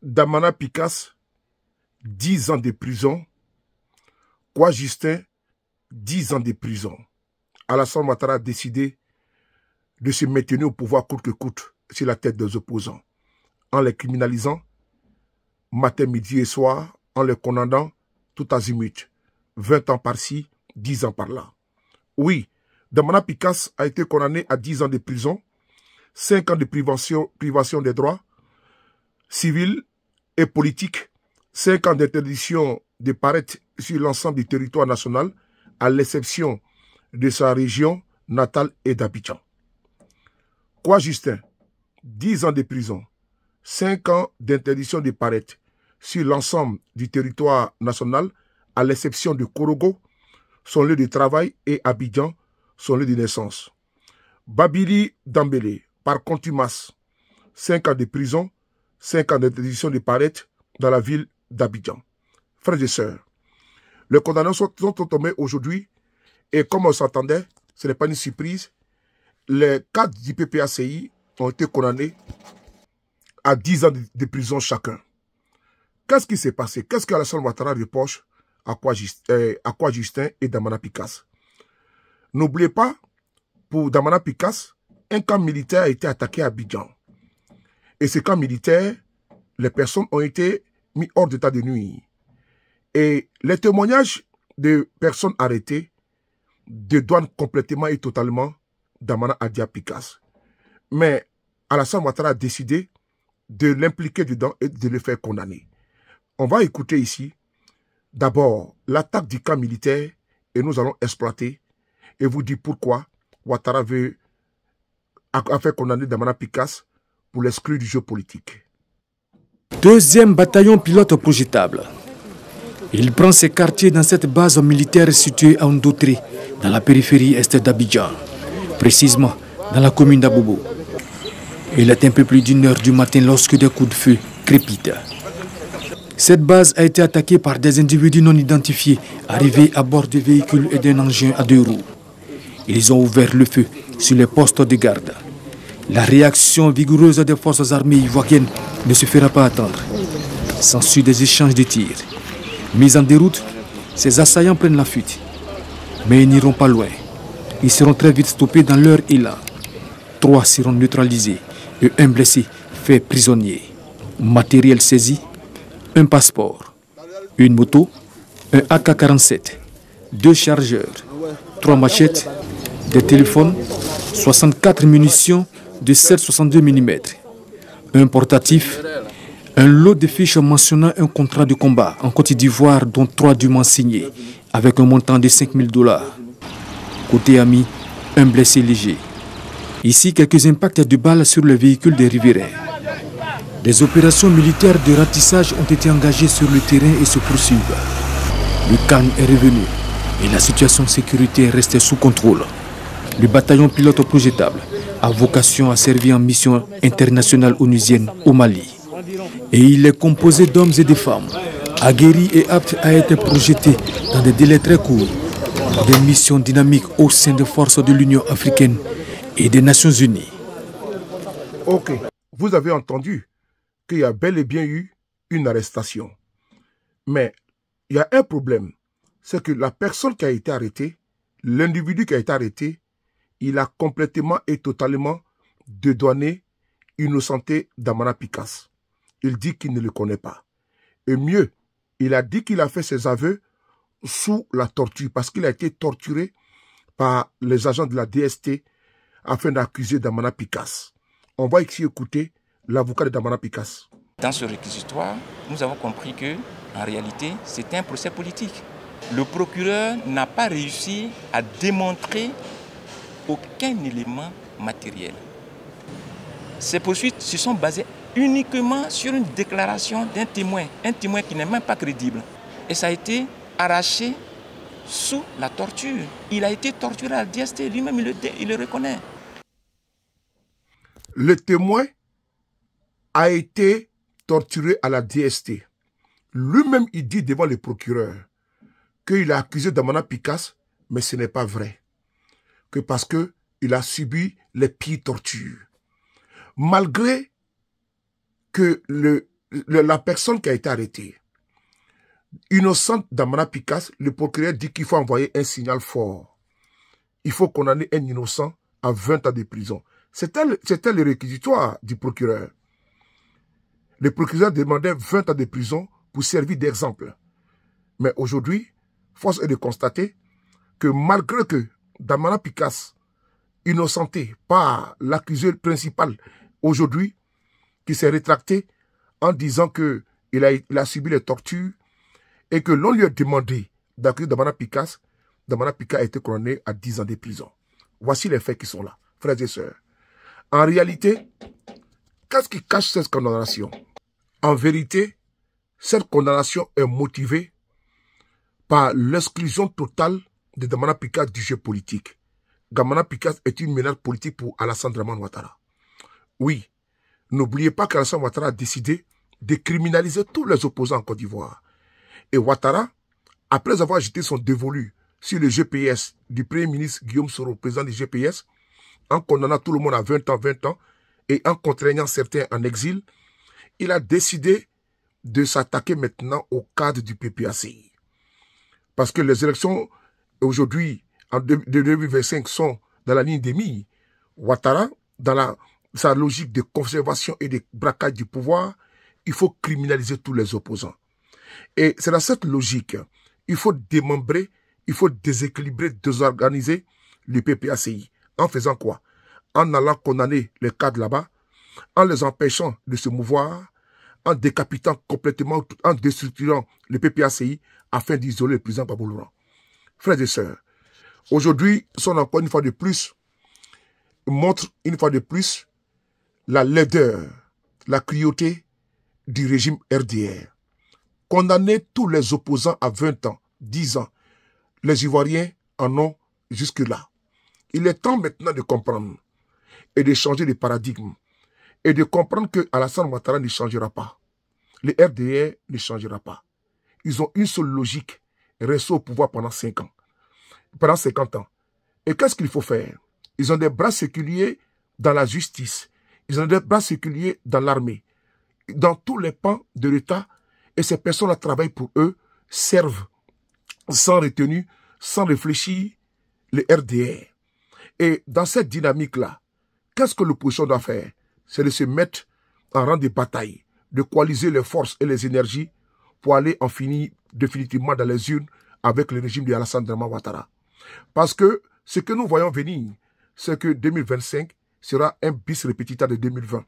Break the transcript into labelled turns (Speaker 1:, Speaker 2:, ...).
Speaker 1: Damana Picasse, 10 ans de prison. Kwa Justin, 10 ans de prison. Alassane Ouattara a décidé de se maintenir au pouvoir coûte que coûte sur la tête des opposants, en les criminalisant matin, midi et soir, en les condamnant tout azimut. 20 ans par-ci, 10 ans par-là. Oui, Damana Picasse a été condamné à 10 ans de prison, 5 ans de privation des droits civils et politiques, 5 ans d'interdiction de paraître sur l'ensemble du territoire national, à l'exception de sa région natale et d'Abidjan. Kwa Justin, 10 ans de prison, 5 ans d'interdiction de paraître sur l'ensemble du territoire national, à l'exception de Korogo, son lieu de travail, et Abidjan, son lieu de naissance. Babili Dambélé, par contumace, 5 ans de prison, 5 ans d'interdiction de paraître dans la ville d'Abidjan. Frères et sœurs, les condamnés sont tombés aujourd'hui, et comme on s'attendait, ce n'est pas une surprise, les 4 du PPACI ont été condamnés à 10 ans de prison chacun. Qu'est-ce qui s'est passé? Qu'est-ce qu'Alassane Ouattara reproche à Kwa Justin et Damana Picasse? N'oubliez pas, pour Damana Picasse, un camp militaire a été attaqué à Abidjan. Et ce camp militaire, les personnes ont été mises hors d'état de nuire. Et les témoignages de personnes arrêtées dédouanent complètement et totalement Damana Adia Picasse. Mais Alassane Ouattara a décidé de l'impliquer dedans et de le faire condamner. On va écouter ici d'abord l'attaque du camp militaire et nous allons exploiter et vous dire pourquoi Ouattara a fait condamner Damana Picasse pour l'exclure du jeu politique.
Speaker 2: Deuxième bataillon pilote projetable. Il prend ses quartiers dans cette base militaire située à Ndotri, dans la périphérie est d'Abidjan, précisément dans la commune d'Abobo. Il est un peu plus d'1 h du matin lorsque des coups de feu crépitent. Cette base a été attaquée par des individus non identifiés arrivés à bord de véhicules et d'un engin à 2 roues. Ils ont ouvert le feu sur les postes de garde. La réaction vigoureuse des forces armées ivoiriennes ne se fera pas attendre. S'ensuit des échanges de tirs. Mis en déroute, ces assaillants prennent la fuite. Mais ils n'iront pas loin. Ils seront très vite stoppés dans leur élan. 3 seront neutralisés et 1 blessé fait prisonnier. Matériel saisi, 1 passeport, 1 moto, un AK-47, 2 chargeurs, 3 machettes, des téléphones, 64 munitions de 7,62 mm, un portatif, un lot de fiches mentionnant un contrat de combat en Côte d'Ivoire dont 3 dûment signés avec un montant de 5 000 $. Côté ami, 1 blessé léger. Ici, quelques impacts de balles sur le véhicule des riverains. Des opérations militaires de ratissage ont été engagées sur le terrain et se poursuivent. Le calme est revenu et la situation sécuritaire reste sous contrôle. Le bataillon pilote projetable a vocation à servir en mission internationale onusienne au Mali. Et il est composé d'hommes et de femmes, aguerris et aptes à être projetés dans des délais très courts, pour des missions dynamiques au sein des forces de l'Union africaine et des Nations unies.
Speaker 1: Ok, vous avez entendu qu'il y a bel et bien eu une arrestation. Mais il y a un problème, c'est que la personne qui a été arrêtée, l'individu qui a été arrêté, il a complètement et totalement dédouané, innocenté Damana Picasse. Il dit qu'il ne le connaît pas. Et mieux, il a dit qu'il a fait ses aveux sous la torture, parce qu'il a été torturé par les agents de la DST afin d'accuser Damana Picasse. On va ici écouter l'avocat de Damana Picasse.
Speaker 3: Dans ce réquisitoire, nous avons compris que, en réalité, c'était un procès politique. Le procureur n'a pas réussi à démontrer aucun élément matériel. Ces poursuites se sont basées uniquement sur une déclaration d'un témoin, un témoin qui n'est même pas crédible. Et ça a été arraché sous la torture. Il a été torturé à la DST, lui-même il le reconnaît.
Speaker 1: Le témoin a été torturé à la DST. Lui-même, il dit devant le procureur qu'il a accusé Damana Picasse, mais ce n'est pas vrai. Que parce qu'il a subi les pires tortures. Malgré que la personne qui a été arrêtée, innocente d'Amana Picasse, le procureur dit qu'il faut envoyer un signal fort. Il faut condamner un innocent à 20 ans de prison. C'était le réquisitoire du procureur. Le procureur demandait 20 ans de prison pour servir d'exemple. Mais aujourd'hui, force est de constater que malgré que Damana Picasse, innocenté par l'accusé principal aujourd'hui, qui s'est rétracté en disant qu'il a subi les tortures et que l'on lui a demandé d'accuser Damana Picasse a été condamné à 10 ans de prison. Voici les faits qui sont là, frères et sœurs. En réalité, qu'est-ce qui cache cette condamnation? En vérité, cette condamnation est motivée par l'exclusion totale de Damana Picasse du jeu politique. Damana Picasse est une menace politique pour Alassane Dramane Ouattara. Oui, n'oubliez pas qu'Alassane Ouattara a décidé de criminaliser tous les opposants en Côte d'Ivoire. Et Ouattara, après avoir jeté son dévolu sur le GPS du Premier ministre Guillaume Soro, président du GPS, en condamnant tout le monde à 20 ans, et en contraignant certains en exil, il a décidé de s'attaquer maintenant au cadre du PPACI. Parce que les élections aujourd'hui, en 2025, sont dans la ligne des milles. Ouattara, dans sa logique de conservation et de braquage du pouvoir, il faut criminaliser tous les opposants. Et c'est dans cette logique, il faut démembrer, il faut déséquilibrer, désorganiser le PPACI. En faisant quoi? En allant condamner les cadres là-bas, en les empêchant de se mouvoir, en décapitant complètement, en déstructurant le PPACI afin d'isoler le président Gbagbo Laurent. Frères et sœurs, aujourd'hui, sont encore une fois de plus, montre une fois de plus la laideur, la cruauté du régime RDR. Condamner tous les opposants à 20 ans, 10 ans, les Ivoiriens en ont jusque-là. Il est temps maintenant de comprendre et de changer de paradigme et de comprendre que Alassane Ouattara ne changera pas. Le RDR ne changera pas. Ils ont une seule logique, rester au pouvoir pendant 5 ans, pendant 50 ans. Et qu'est-ce qu'il faut faire? Ils ont des bras séculiers dans la justice, ils ont des bras séculiers dans l'armée, dans tous les pans de l'État, et ces personnes-là travaillent pour eux, servent sans retenue, sans réfléchir, le RDR. Et dans cette dynamique-là, qu'est-ce que l'opposition doit faire? C'est de se mettre en rang de bataille, de coaliser les forces et les énergies pour aller en finir définitivement dans les urnes avec le régime de Alassane Dramane Ouattara. Parce que ce que nous voyons venir, c'est que 2025 sera un bis repetita de 2020.